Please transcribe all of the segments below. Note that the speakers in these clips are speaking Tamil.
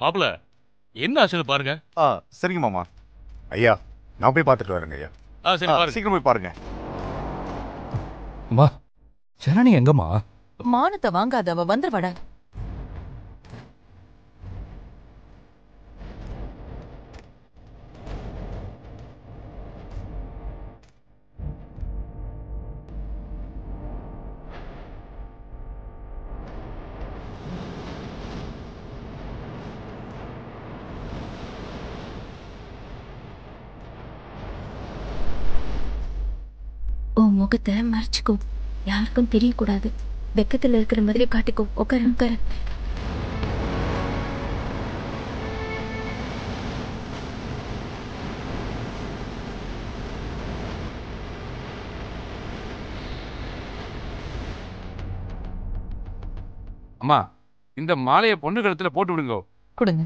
மாப்பிள என்ன ஆச்சுன்னு பாருங்க. சரிங்க மாமா. ஐயா நான் போய் பார்த்துட்டு வரேங்க ஐயா. சரி பாருங்க. சீக்கிரம் போய் பாருங்க. அம்மா ஜனனி எங்கம்மா? மானத்தை வாங்காத, அவ வந்துருவாடா. உன் முகத்தை மறைச்சிக்கோ, யாருக்கும் தெரியக்கூடாது. வெக்கத்துல இருக்கிற மாதிரி காட்டிக்கோ. உட்கார உட்கார. அம்மா இந்த மாலையை பொண்ணு கழுத்துல போட்டு விடுங்க. கொடுங்க.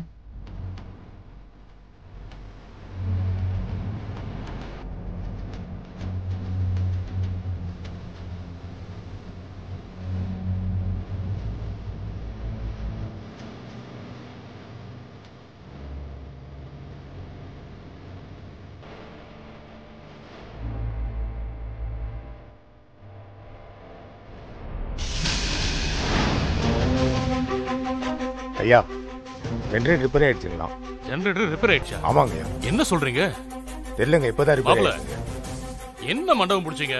ஐயா ஜென்ரேட்டர் ரிப்பேர் ஆயிடுச்சுங்களா? ஜெனரேட்டர் ரிப்பேர் ஆயிடுச்சா? ஆமாங்க ஐயா. என்ன சொல்றீங்க? தெரியலங்க, இப்பதான் ரிப்பேர் மாப்ள. ஆயிடுச்சுங்க. என்ன மண்டபம் பிடிச்சீங்க?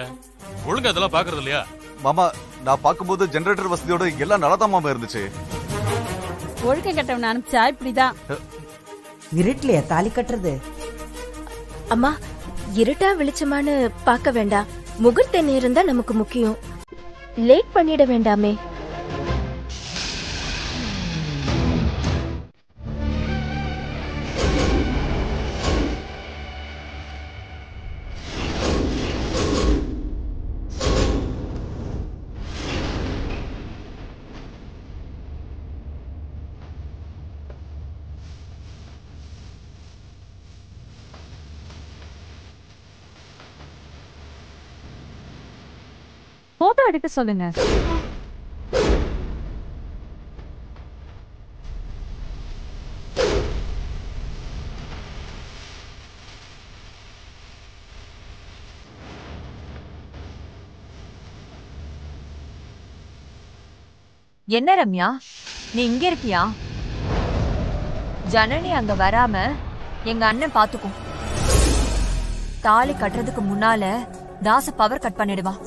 ஒழுங்கா அதெல்லாம் பாக்குறது இல்லையா? மாமா நான் பார்க்கும்போது ஜெனரேட்டர் வசதியோட எல்லாம் நல்லா தான் மாமா இருந்துச்சு. ஒழுக்க கட்டவன் அனுப்பிச்சா இப்படிதான். இருட்டிலையா தாலி கட்டுறது? அம்மா, இருட்டா வெளிச்சமானு பார்க்க வேண்டாம். முகூர்த்த நேரம் தான் நமக்கு முக்கியம். லேட் பண்ணிட வேண்டாமே. போட்டோ எடுக்க சொல்லுங்க. என்ன ரம்யா, நீ இங்க இருக்கியா? ஜனனி அங்க வராம எங்க அண்ணன் பாத்துக்கும். தாலி கட்டுறதுக்கு முன்னால தாச பவர் கட் பண்ணிடுவான்.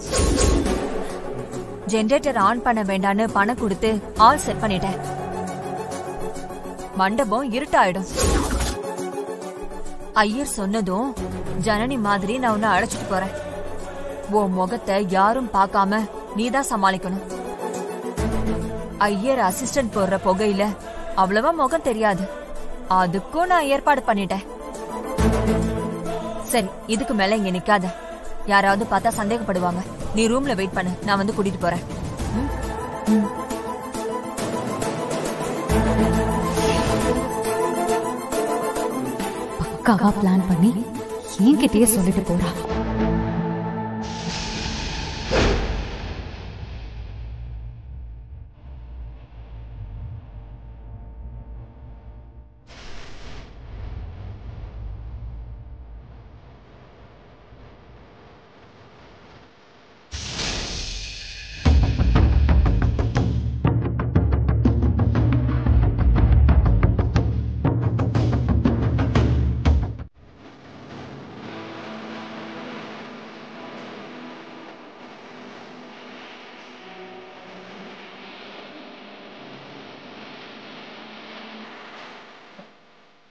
ஜெனரேட்டர் ஆன் பண்ண வேண்டான்னு பணம் கொடுத்து ஆல் செட் பண்ணிட்டேன். மண்டபம் இருட்டாயிடும். ஐயர் சொன்னதும் ஜனனி மாதிரி நான் உன்னை அழைச்சிட்டு போறேன். உன் முகத்தை யாரும் பார்க்காம நீதான் சமாளிக்கணும். ஐயர் அசிஸ்டன்ட் போடுற புகையில அவ்வளவா முகம் தெரியாது. அதுக்கும் நான் ஏற்பாடு பண்ணிட்டேன். சரி, இதுக்கு மேல இங்க நிக்காத. யாராவது பார்த்தா சந்தேகப்படுவாங்க. நீ ரூம்ல வெயிட் பண்ணு, நான் வந்து கூட்டிட்டு போறேன். பக்காவா பிளான் பண்ணி என்கிட்டயே சொல்லிட்டு போறா.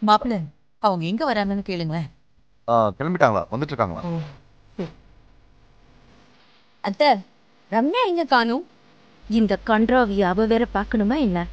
மாப்பிள்ள, அவங்க எங்க வராங்கன்னு கேளுங்களேன். கிளம்பிட்டாங்களா? வந்துட்டு இருக்காங்களா? அத்தை, ரம்யா எங்க காணும்? இந்த கன்றாவி அவ வேற பாக்கணுமா என்ன?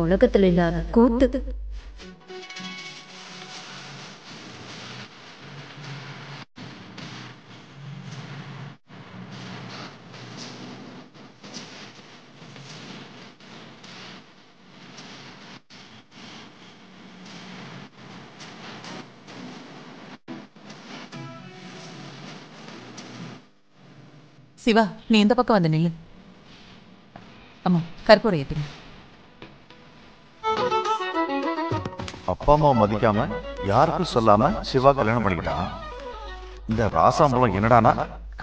உலகத்துல இல்லாத கூத்து. சிவா, நீ இந்த பக்கம் வந்து நில்லு. அம்மா, கற்பூரம் ஏத்துங்க. அப்பா அம்மா மதிக்காம யாருக்கும் சொல்லாம சிவா கல்யாணம் பண்ணிக்கிட்டான். இந்த ராசாம்பலம் என்னடானா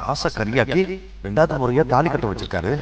காசை கரியாக்கி 2வது முறையா தாலி கட்ட வச்சிருக்காரு.